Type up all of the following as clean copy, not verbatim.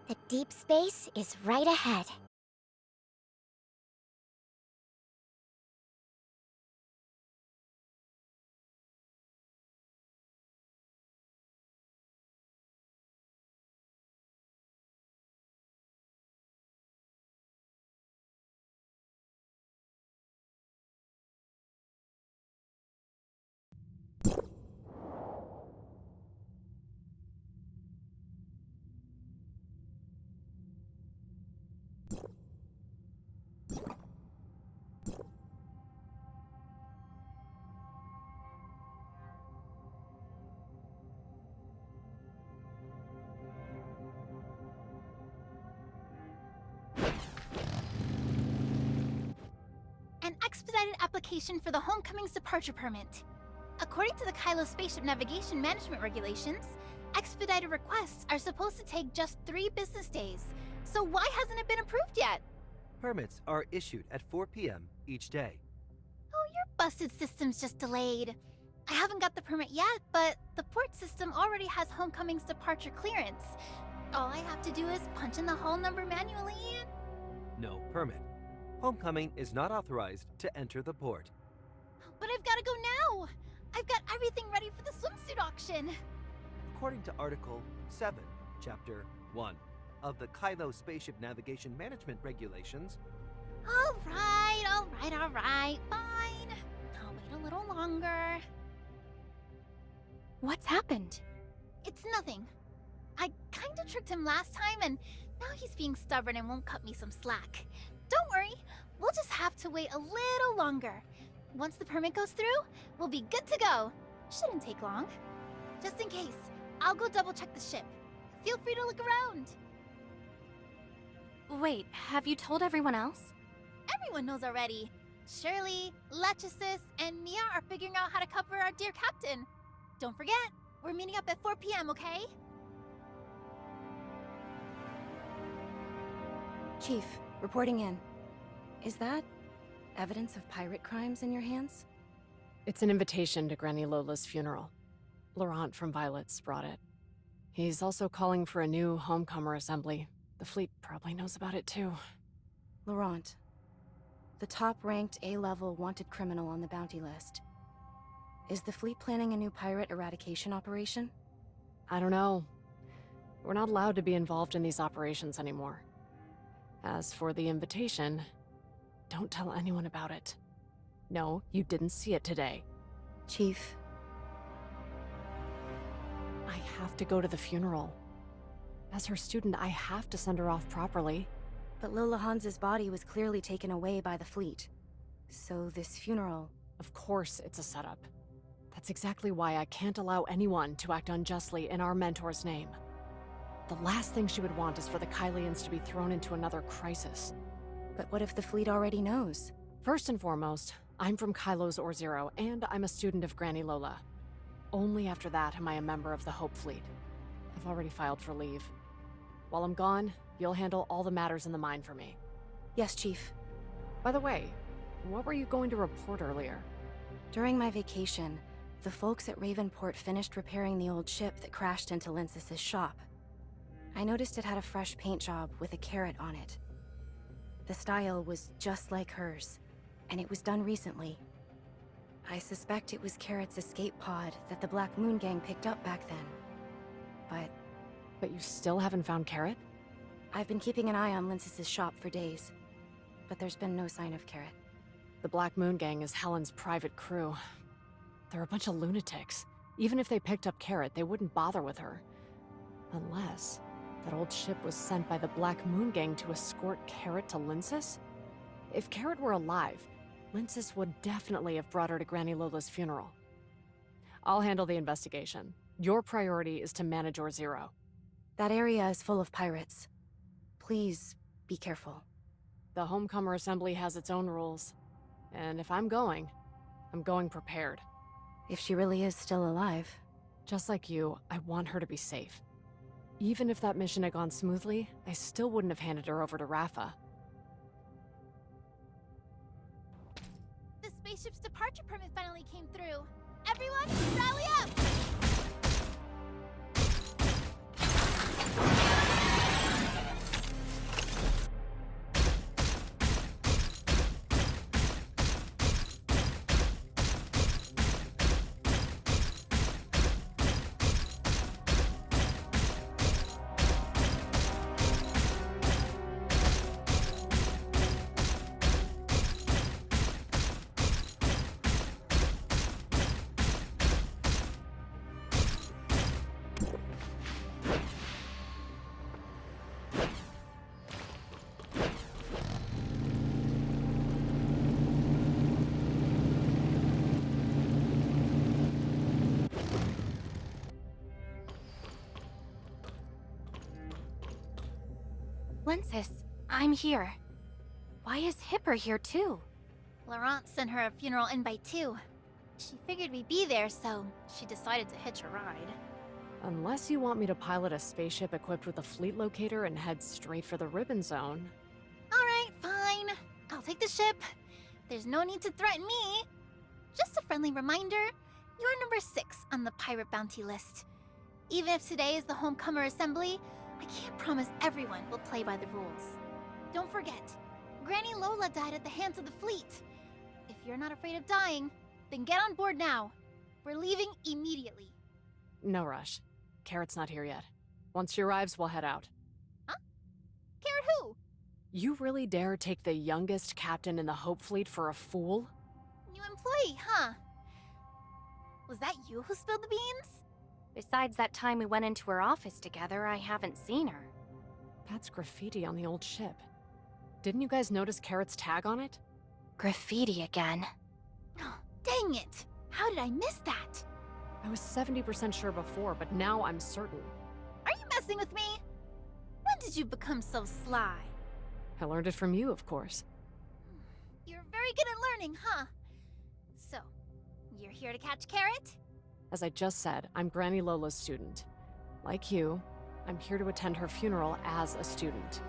The deep space is right ahead. An expedited application for the Homecoming's departure permit. According to the Kailo spaceship navigation management regulations, expedited requests are supposed to take just 3 business days. So why hasn't it been approved yet? Permits are issued at 4 p.m. each day. Oh, your busted system's just delayed. I haven't got the permit yet, but the port system already has Homecoming's departure clearance. All I have to do is punch in the hull number manually and... No permit. Homecoming is not authorized to enter the port. But I've gotta go now! I've got everything ready for the swimsuit auction! According to Article 7, Chapter 1 of the Kailo Spaceship Navigation Management Regulations. Alright, fine. I'll wait a little longer. What's happened? It's nothing. I kinda tricked him last time, and now he's being stubborn and won't cut me some slack. Don't worry, we'll just have to wait a little longer. Once the permit goes through, we'll be good to go. Shouldn't take long. Just in case, I'll go double check the ship. Feel free to look around. Wait, have you told everyone else? Everyone knows already. Shirley, Lyncis, and Mia are figuring out how to cover our dear captain. Don't forget, we're meeting up at 4 p.m., okay? Chief, reporting in. Is that evidence of pirate crimes in your hands? It's an invitation to Granny Lola's funeral. Laurent from Violet's brought it. He's also calling for a new homecomer assembly. The fleet probably knows about it too. Laurent, the top-ranked A-level wanted criminal on the bounty list. Is the fleet planning a new pirate eradication operation? I don't know. We're not allowed to be involved in these operations anymore. As for the invitation, don't tell anyone about it. No, you didn't see it today. Chief. I have to go to the funeral. As her student, I have to send her off properly. But Lola Hans's body was clearly taken away by the fleet. So this funeral... Of course it's a setup. That's exactly why I can't allow anyone to act unjustly in our mentor's name. The last thing she would want is for the Kailians to be thrown into another crisis. But what if the fleet already knows? First and foremost, I'm from Kailo's Zero, and I'm a student of Granny Lola. Only after that am I a member of the Hope Fleet. I've already filed for leave. While I'm gone, you'll handle all the matters in the mine for me. Yes, Chief. By the way, what were you going to report earlier? During my vacation, the folks at Ravenport finished repairing the old ship that crashed into Lyncis' shop. I noticed it had a fresh paint job with a carrot on it. The style was just like hers, and it was done recently. I suspect it was Carrot's escape pod that the Black Moon Gang picked up back then. But you still haven't found Carrot? I've been keeping an eye on Lyncis' shop for days, but there's been no sign of Carrot. The Black Moon Gang is Helen's private crew. They're a bunch of lunatics. Even if they picked up Carrot, they wouldn't bother with her. Unless that old ship was sent by the Black Moon Gang to escort Carrot to Lyncis? If Carrot were alive, Lyncis would definitely have brought her to Granny Lola's funeral. I'll handle the investigation. Your priority is to manage Zero. That area is full of pirates. Please, be careful. The Homecomer Assembly has its own rules. And if I'm going prepared. If she really is still alive. Just like you, I want her to be safe. Even if that mission had gone smoothly, I still wouldn't have handed her over to Rafa. The spaceship's departure permit finally came through. Everyone, rally up! Lyncis, I'm here. Why is Hipper here too? Laurent sent her a funeral invite too. She figured we'd be there, so she decided to hitch a ride. Unless you want me to pilot a spaceship equipped with a fleet locator and head straight for the Ribbon Zone. Alright, fine. I'll take the ship. There's no need to threaten me. Just a friendly reminder, you're number 6 on the pirate bounty list. Even if today is the Homecomer Assembly, I can't promise everyone will play by the rules. Don't forget, Granny Lola died at the hands of the fleet. If you're not afraid of dying, then get on board now. We're leaving immediately. No rush. Carrot's not here yet. Once she arrives, we'll head out. Huh? Carrot who? You really dare take the youngest captain in the Hope Fleet for a fool? New employee, huh? Was that you who spilled the beans? Besides that time we went into her office together, I haven't seen her. That's graffiti on the old ship. Didn't you guys notice Carrot's tag on it? Graffiti again. Oh, dang it! How did I miss that? I was 70% sure before, but now I'm certain. Are you messing with me? When did you become so sly? I learned it from you, of course. You're very good at learning, huh? So, you're here to catch Carrot? As I just said, I'm Granny Lola's student. Like you, I'm here to attend her funeral as a student.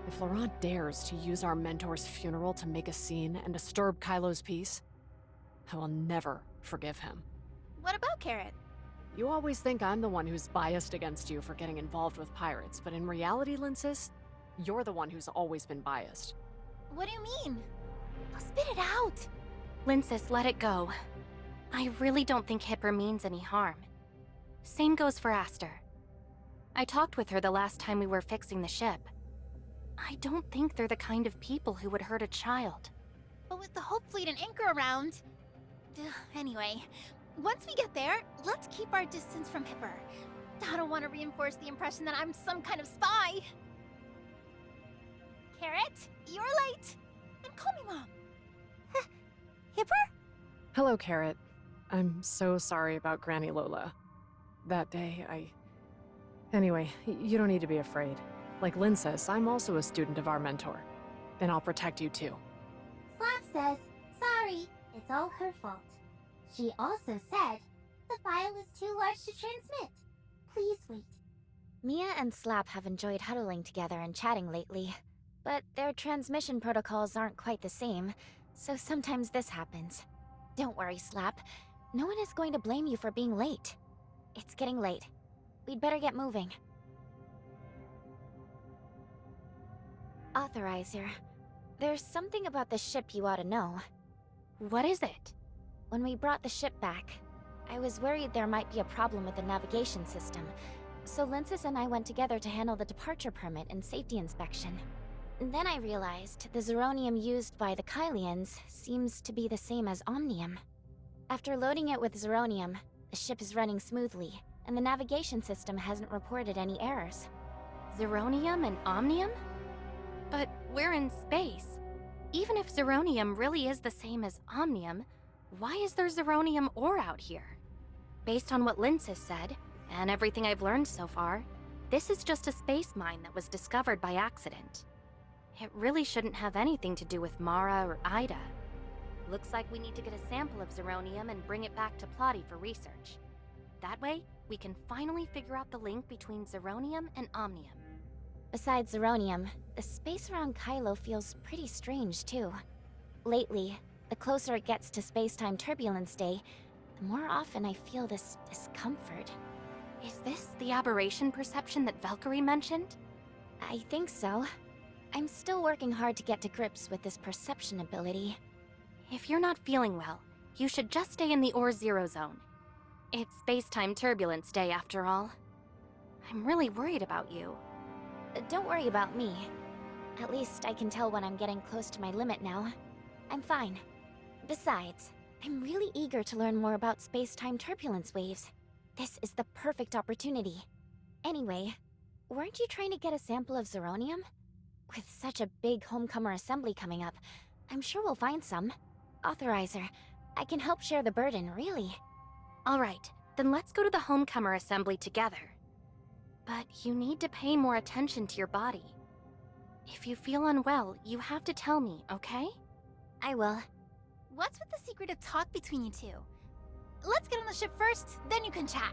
If Laurent dares to use our mentor's funeral to make a scene and disturb Kailo's peace, I will never forgive him. What about Carrot? You always think I'm the one who's biased against you for getting involved with pirates, but in reality, Lyncis, you're the one who's always been biased. What do you mean? I'll spit it out. Lyncis, let it go. I really don't think Hipper means any harm. Same goes for Aster. I talked with her the last time we were fixing the ship. I don't think they're the kind of people who would hurt a child. But with the Hope Fleet and Anchor around... Anyway, once we get there, let's keep our distance from Hipper. I don't want to reinforce the impression that I'm some kind of spy. Carrot, you're late. And call me Mom. Hipper? Hello, Carrot. I'm so sorry about Granny Lola. That day, Anyway, you don't need to be afraid. Like Lyncis, I'm also a student of our mentor. And I'll protect you too. Slap says, sorry, it's all her fault. She also said, the file is too large to transmit. Please wait. Mia and Slap have enjoyed huddling together and chatting lately, but their transmission protocols aren't quite the same, so sometimes this happens. Don't worry, Slap. No one is going to blame you for being late. It's getting late. We'd better get moving. Authorizer, there's something about the ship you ought to know. What is it? When we brought the ship back, I was worried there might be a problem with the navigation system, so Lyncis and I went together to handle the departure permit and safety inspection. Then I realized the zeronium used by the Kailians seems to be the same as omnium. After loading it with zeronium, the ship is running smoothly, and the navigation system hasn't reported any errors. Zeronium and omnium? But we're in space. Even if zeronium really is the same as omnium, why is there zeronium ore out here? Based on what Lyncis said, and everything I've learned so far, this is just a space mine that was discovered by accident. It really shouldn't have anything to do with Mara or Ida. Looks like we need to get a sample of zeronium and bring it back to Plotty for research. That way, we can finally figure out the link between zeronium and omnium. Besides zeronium, the space around Kailo feels pretty strange too. Lately, the closer it gets to space-time turbulence day, the more often I feel this discomfort. Is this the aberration perception that Valkyrie mentioned? I think so. I'm still working hard to get to grips with this perception ability. If you're not feeling well, you should just stay in the Ore Zero Zone. It's space-time turbulence day after all. I'm really worried about you. Don't worry about me. At least I can tell when I'm getting close to my limit now. I'm fine. Besides, I'm really eager to learn more about space-time turbulence waves. This is the perfect opportunity. Anyway, weren't you trying to get a sample of zeronium? With such a big Homecomer assembly coming up, I'm sure we'll find some. Authorizer, I can help share the burden, really. All right, then let's go to the Homecomer assembly together. But you need to pay more attention to your body. If you feel unwell, you have to tell me, okay? I will. What's with the secretive talk between you two? Let's get on the ship first, then you can chat.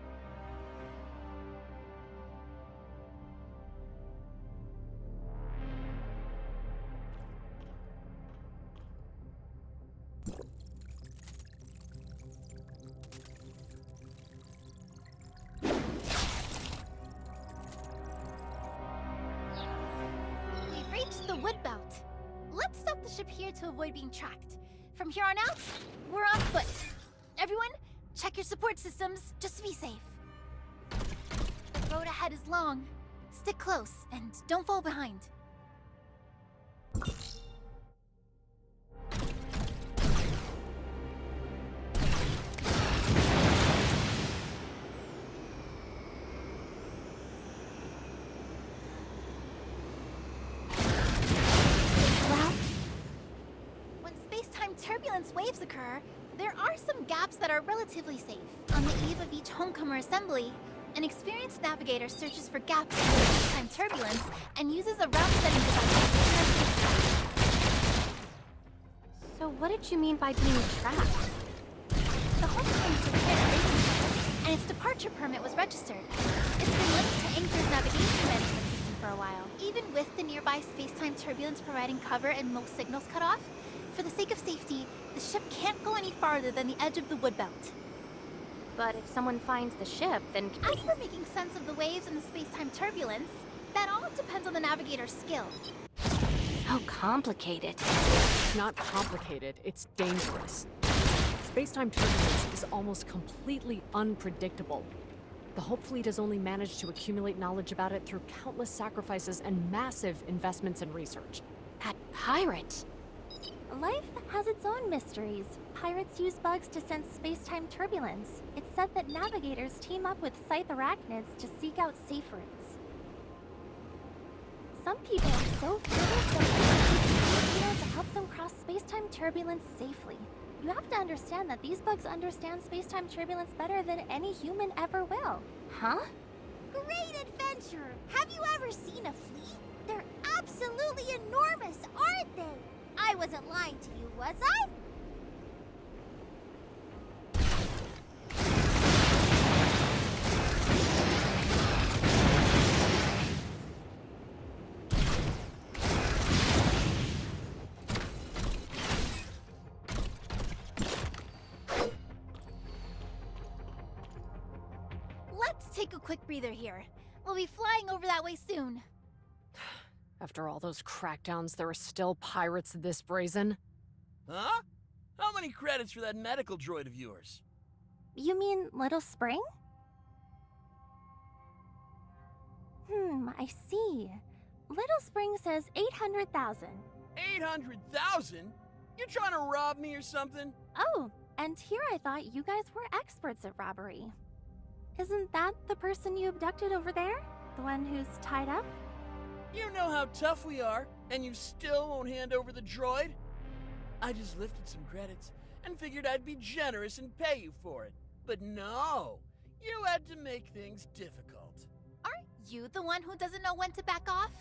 We've reached the wood belt. Let's stop the ship here to avoid being tracked. From here on out, we're on foot. Everyone, check your support systems just to be safe. The road ahead is long. Stick close and don't fall behind. When space-time turbulence waves occur, there are some gaps that are relatively safe. On the eve of each homecomer assembly, an experienced navigator searches for gaps in space-time turbulence and uses a route-setting device to turn. So what did you mean by being trapped? The homecomer is prepared at Reiko, and its departure permit was registered. It's been linked to Anchor's navigation management system for a while. Even with the nearby space-time turbulence providing cover and most signals cut off, for the sake of safety, the ship can't go any farther than the edge of the wood belt. But if someone finds the ship, then... As for making sense of the waves and the space-time turbulence, that all depends on the navigator's skill. So complicated. It's not complicated, it's dangerous. Space-time turbulence is almost completely unpredictable. The Hope Fleet has only managed to accumulate knowledge about it through countless sacrifices and massive investments in research. That pirate! Life has its own mysteries. Pirates use bugs to sense space-time turbulence. It's said that navigators team up with scythe arachnids to seek out safe routes. Some people are so fearless that they to help them cross space-time turbulence safely. You have to understand that these bugs understand space-time turbulence better than any human ever will. Huh? Great adventure! Have you ever seen a fleet? They're absolutely enormous, aren't they? I wasn't lying to you, was I? Let's take a quick breather here. We'll be flying over that way soon. After all those crackdowns, there are still pirates this brazen? Huh? How many credits for that medical droid of yours? You mean Little Spring? I see. Little Spring says 800,000. 800,000? You trying to rob me or something? Oh, and here I thought you guys were experts at robbery. Isn't that the person you abducted over there? The one who's tied up? You know how tough we are, and you still won't hand over the droid? I just lifted some credits and figured I'd be generous and pay you for it. But no, you had to make things difficult. Aren't you the one who doesn't know when to back off?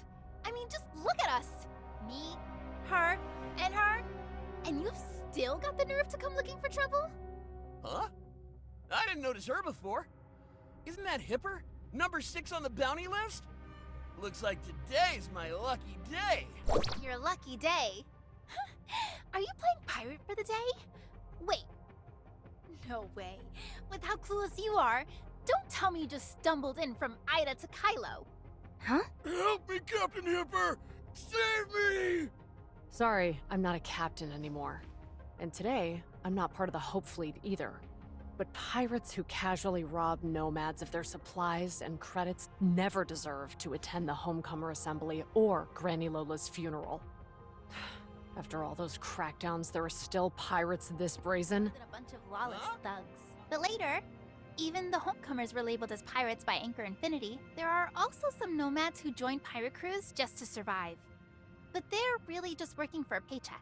I mean, just look at us. Me, her, and her. And you've still got the nerve to come looking for trouble? Huh? I didn't notice her before. Isn't that Hipper? Number 6 on the bounty list? Looks like today's my lucky day. Your lucky day. Are you playing pirate for the day? Wait. No way. With how clueless you are, don't tell me you just stumbled in from Ida to Kailo. Huh? Help me, Captain Hipper! Save me! Sorry, I'm not a captain anymore. And today, I'm not part of the Hope Fleet either. But pirates who casually rob nomads of their supplies and credits never deserve to attend the Homecomer Assembly or Granny Lola's funeral. After all those crackdowns, there are still pirates this brazen? And a bunch of lawless thugs. But later, even the homecomers were labeled as pirates by Anchor Infinity. There are also some nomads who join pirate crews just to survive. But they're really just working for a paycheck.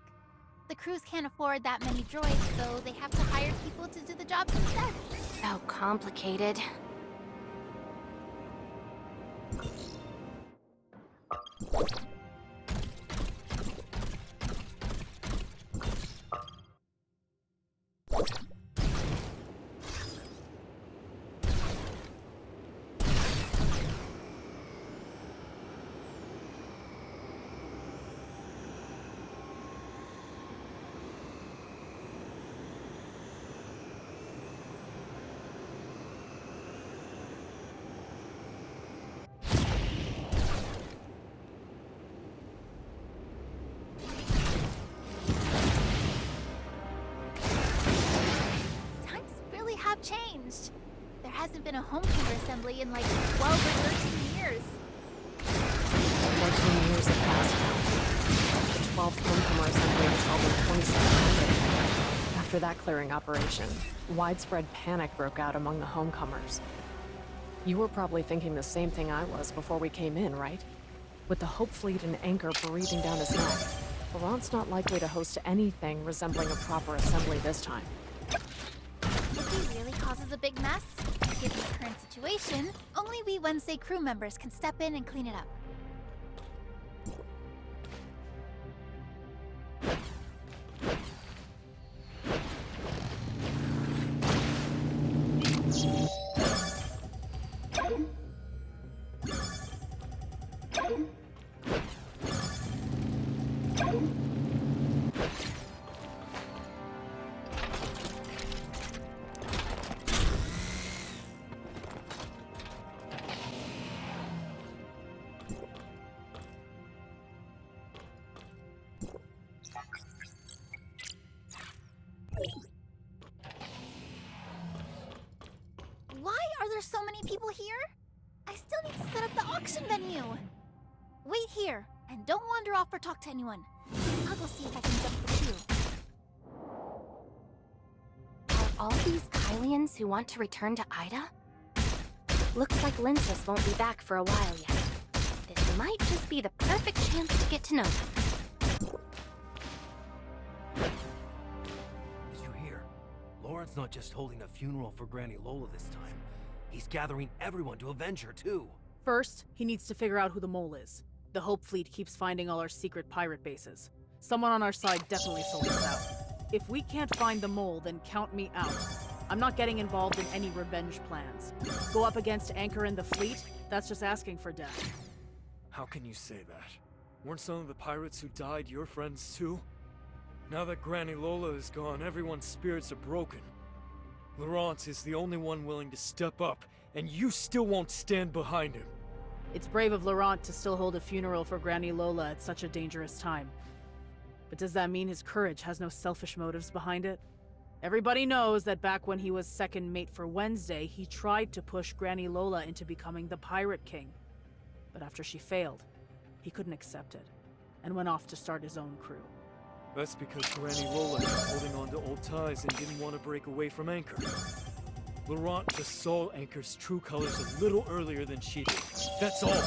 The crews can't afford that many droids, so they have to hire people to do the jobs instead. So complicated. hasn't been a homecoming assembly in like 12 or 13 years. 14 years have passed now. The 12th Homecomer Assembly was held in 2700. After that clearing operation, widespread panic broke out among the homecomers. You were probably thinking the same thing I was before we came in, right? With the Hope Fleet and Anchor breathing down his neck, Laurent's not likely to host anything resembling a proper assembly this time. If he really causes a big mess, given the current situation, only we Wednesday crew members can step in and clean it up. Why are there so many people here? I still need to set up the auction venue. Wait here, and don't wander off or talk to anyone. I'll go see if I can jump the queue. Are all these Kylians who want to return to Ida? Looks like Lyncis won't be back for a while yet. This might just be the perfect chance to get to know them. Did you hear? Laurent's not just holding a funeral for Granny Lola this time. He's gathering everyone to avenge her, too. First, he needs to figure out who the mole is. The Hope Fleet keeps finding all our secret pirate bases. Someone on our side definitely sold us out. If we can't find the mole, then count me out. I'm not getting involved in any revenge plans. Go up against Anchor and the fleet? That's just asking for death. How can you say that? Weren't some of the pirates who died your friends too? Now that Granny Lola is gone, everyone's spirits are broken. Laurent is the only one willing to step up, and you still won't stand behind him. It's brave of Laurent to still hold a funeral for Granny Lola at such a dangerous time. But does that mean his courage has no selfish motives behind it? Everybody knows that back when he was second mate for Wednesday, he tried to push Granny Lola into becoming the Pirate King. But after she failed, he couldn't accept it, and went off to start his own crew. That's because Granny Lola was holding on to old ties and didn't want to break away from Anchor. Laurent just saw Anchor's true colors a little earlier than she did. That's all.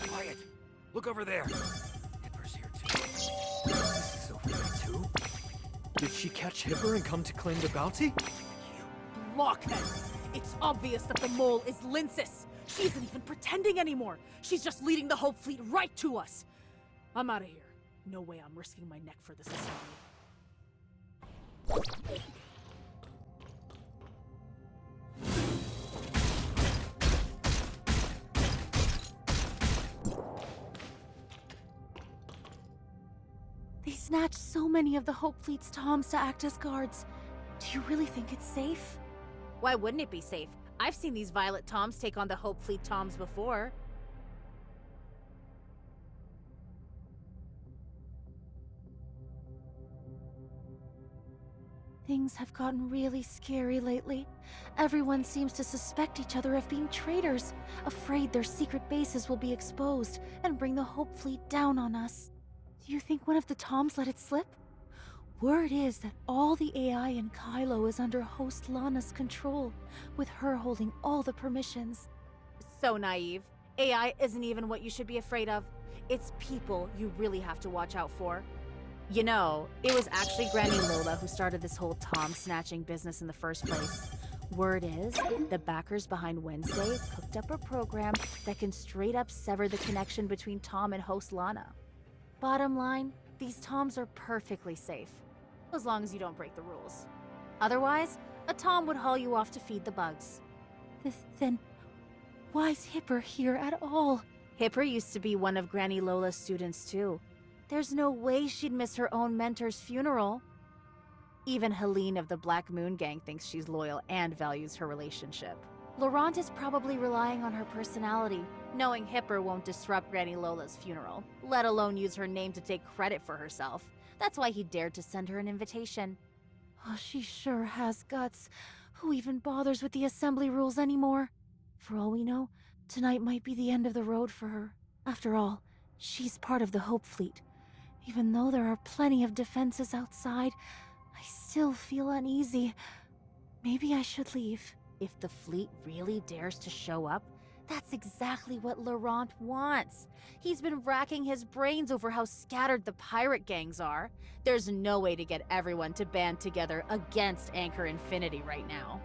Quiet! Look over there! Hipper's here too. This is over there too? Did she catch Hipper and come to claim the bounty? You blockhead! It's obvious that the mole is Lyncis! She isn't even pretending anymore! She's just leading the Hope Fleet right to us! I'm out of here. No way I'm risking my neck for this assembly. They snatched so many of the Hope Fleet's Toms to act as guards. Do you really think it's safe? Why wouldn't it be safe? I've seen these Violet Toms take on the Hope Fleet Toms before. Things have gotten really scary lately. Everyone seems to suspect each other of being traitors, afraid their secret bases will be exposed and bring the Hope Fleet down on us. Do you think one of the Toms let it slip? Word is that all the AI in Kailo is under host Lana's control, with her holding all the permissions. So naive. AI isn't even what you should be afraid of. It's people you really have to watch out for. You know, it was actually Granny Lola who started this whole Tom snatching business in the first place. Word is, the backers behind Wednesday cooked up a program that can straight up sever the connection between Tom and host Lana. Bottom line, these Toms are perfectly safe, as long as you don't break the rules. Otherwise, a Tom would haul you off to feed the bugs. Then, why's Hipper here at all? Hipper used to be one of Granny Lola's students too. There's no way she'd miss her own mentor's funeral. Even Helene of the Black Moon Gang thinks she's loyal and values her relationship. Laurent is probably relying on her personality, knowing Hipper won't disrupt Granny Lola's funeral, let alone use her name to take credit for herself. That's why he dared to send her an invitation. Oh, she sure has guts. Who even bothers with the assembly rules anymore? For all we know, tonight might be the end of the road for her. After all, she's part of the Hope Fleet. Even though there are plenty of defenses outside, I still feel uneasy. Maybe I should leave. If the fleet really dares to show up, that's exactly what Laurent wants. He's been racking his brains over how scattered the pirate gangs are. There's no way to get everyone to band together against Anchor Infinity right now.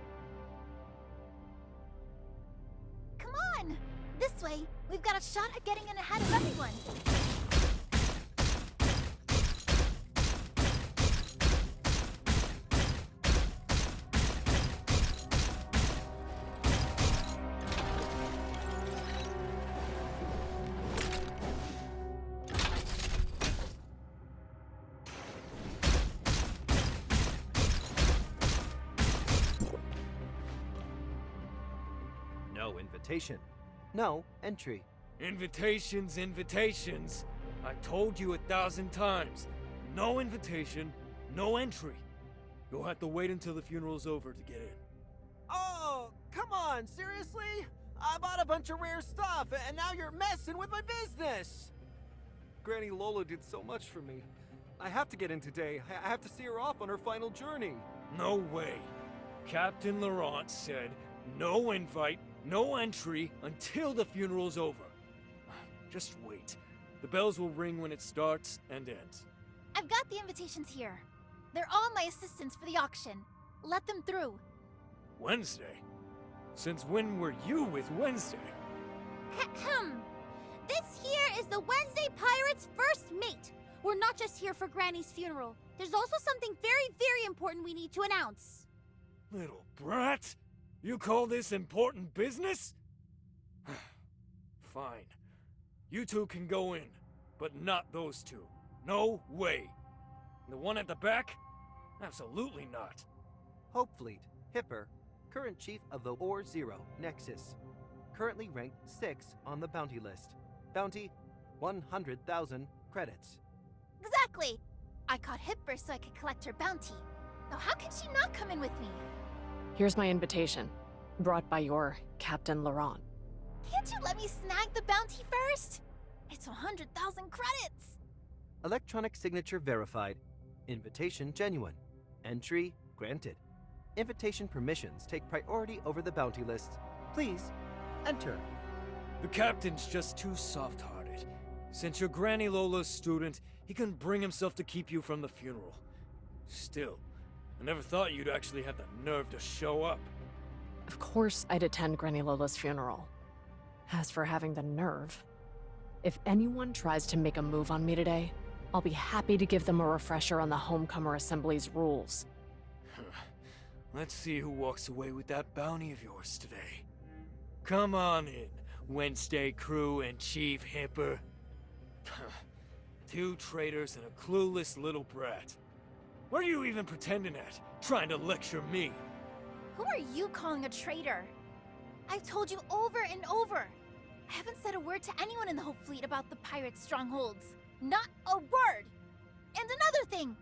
Come on! This way, we've got a shot at getting in ahead of everyone. No invitation. No entry. Invitations, invitations. I told you 1,000 times. No invitation, no entry. You'll have to wait until the funeral's over to get in. Oh, come on, seriously? I bought a bunch of rare stuff, and now you're messing with my business! Granny Lola did so much for me. I have to get in today. I have to see her off on her final journey. No way. Captain Laurent said no invite, no entry until the funeral's over. Just wait. The bells will ring when it starts and ends. I've got the invitations here. They're all my assistants for the auction. Let them through. Wednesday? Since when were you with Wednesday? Ahem. This here is the Wednesday Pirates' first mate. We're not just here for Granny's funeral. There's also something very, very important we need to announce. Little brat? You call this important business? Fine. You two can go in, but not those two. No way. The one at the back? Absolutely not. Hope Fleet, Hipper, current chief of the Or Zero Nexus. Currently ranked 6 on the bounty list. Bounty, 100,000 credits. Exactly! I caught Hipper so I could collect her bounty. Now how can she not come in with me? Here's my invitation, brought by your Captain Laurent. Can't you let me snag the bounty first? It's 100,000 credits! Electronic signature verified. Invitation genuine. Entry granted. Invitation permissions take priority over the bounty list. Please, enter. The captain's just too soft-hearted. Since you're Granny Lola's student, he couldn't bring himself to keep you from the funeral. Still, I never thought you'd actually have the nerve to show up. Of course I'd attend Granny Lola's funeral. As for having the nerve, if anyone tries to make a move on me today, I'll be happy to give them a refresher on the Homecomer Assembly's rules. Let's see who walks away with that bounty of yours today. Come on in, Wednesday crew and Chief Hipper. 2 traitors and a clueless little brat. What are you even pretending at, trying to lecture me? Who are you calling a traitor? I've told you over and over. I haven't said a word to anyone in the Hope Fleet about the pirate strongholds. Not a word! And another thing!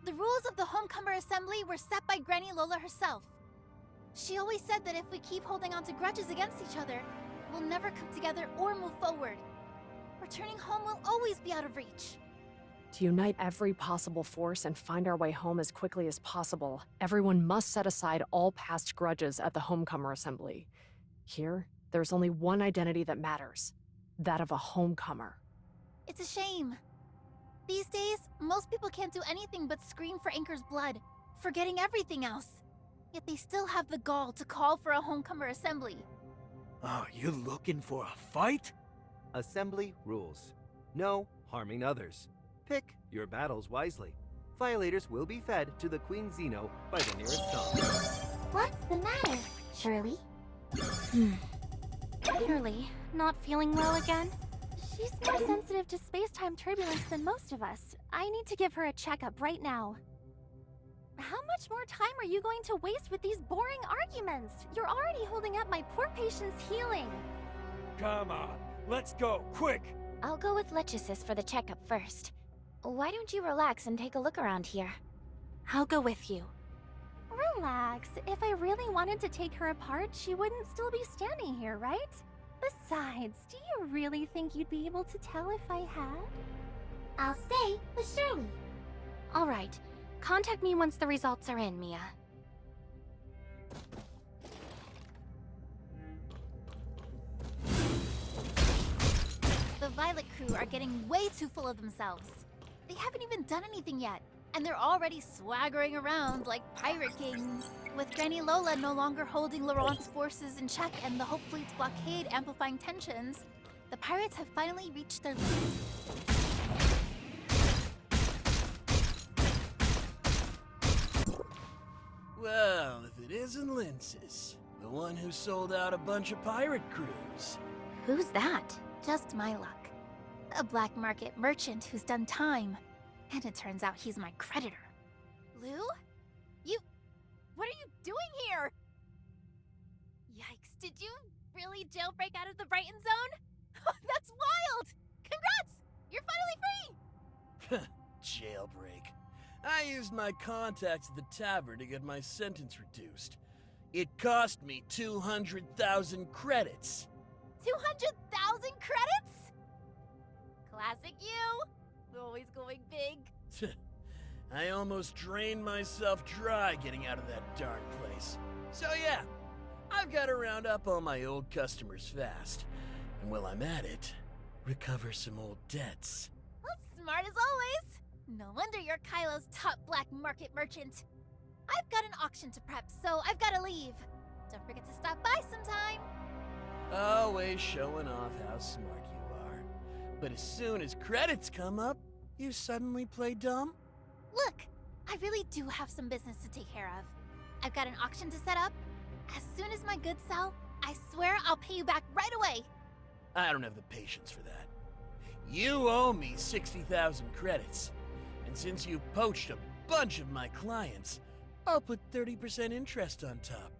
The rules of the Homecomer Assembly were set by Granny Lola herself. She always said that if we keep holding on to grudges against each other, we'll never come together or move forward. Returning home will always be out of reach. To unite every possible force and find our way home as quickly as possible, everyone must set aside all past grudges at the Homecomer Assembly. Here, there's only one identity that matters, that of a homecomer. It's a shame. These days, most people can't do anything but scream for Anchor's blood, forgetting everything else. Yet they still have the gall to call for a Homecomer Assembly. Oh, you looking for a fight? Assembly rules. No harming others. Pick your battles wisely. Violators will be fed to the Queen Xeno by the nearest stop. What's the matter, Shirley? Shirley, not feeling well again? She's more sensitive to space-time turbulence than most of us. I need to give her a checkup right now. How much more time are you going to waste with these boring arguments? You're already holding up my poor patient's healing. Come on, let's go, quick! I'll go with Lyncis for the checkup first. Why don't you relax and take a look around here? I'll go with you. Relax. If I really wanted to take her apart, she wouldn't still be standing here, right? Besides, do you really think you'd be able to tell if I had? I'll stay with Shirley. All right. Contact me once the results are in, Mia. The Violet crew are getting way too full of themselves. They haven't even done anything yet, and they're already swaggering around like pirate kings. With Granny Lola no longer holding Laurent's forces in check and the Hope Fleet's blockade amplifying tensions, the pirates have finally reached their limit. Well, if it isn't Lyncis, the one who sold out a bunch of pirate crews. Who's that? Just my luck. A black market merchant who's done time. And it turns out he's my creditor. Lou? What are you doing here? Yikes, did you really jailbreak out of the Brighton zone? That's wild! Congrats! You're finally free! Jailbreak. I used my contacts at the tavern to get my sentence reduced. It cost me 200,000 credits. 200,000 credits? Classic you! Always going big. I almost drained myself dry getting out of that darn place. So yeah, I've got to round up all my old customers fast. And while I'm at it, recover some old debts. Well, smart as always. No wonder you're Kailo's top black market merchant. I've got an auction to prep, so I've got to leave. Don't forget to stop by sometime. Always showing off how smart you are. But as soon as credits come up, you suddenly play dumb? Look, I really do have some business to take care of. I've got an auction to set up. As soon as my goods sell, I swear I'll pay you back right away. I don't have the patience for that. You owe me 60,000 credits. And since you poached a bunch of my clients, I'll put 30% interest on top.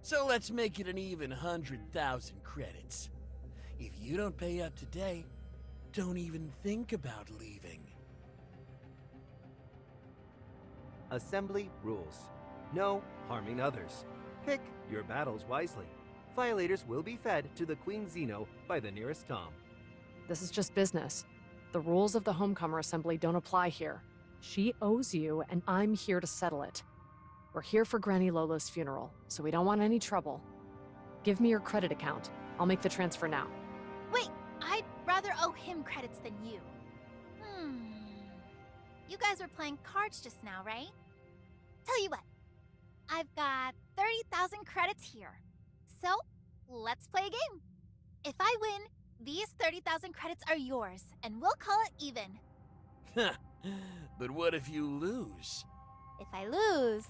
So let's make it an even 100,000 credits. If you don't pay up today, don't even think about leaving. Assembly rules. No harming others. Pick your battles wisely. Violators will be fed to the Queen Xeno by the nearest Tom. This is just business. The rules of the Homecomer Assembly don't apply here. She owes you, and I'm here to settle it. We're here for Granny Lola's funeral, so we don't want any trouble. Give me your credit account. I'll make the transfer now. Wait, I'd rather owe him credits than you. You guys were playing cards just now, right? Tell you what, I've got 30,000 credits here. So, let's play a game. If I win, these 30,000 credits are yours, and we'll call it even. But what if you lose? If I lose,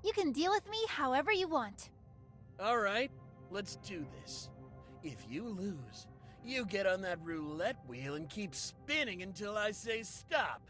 you can deal with me however you want. All right, let's do this. If you lose, you get on that roulette wheel and keep spinning until I say stop.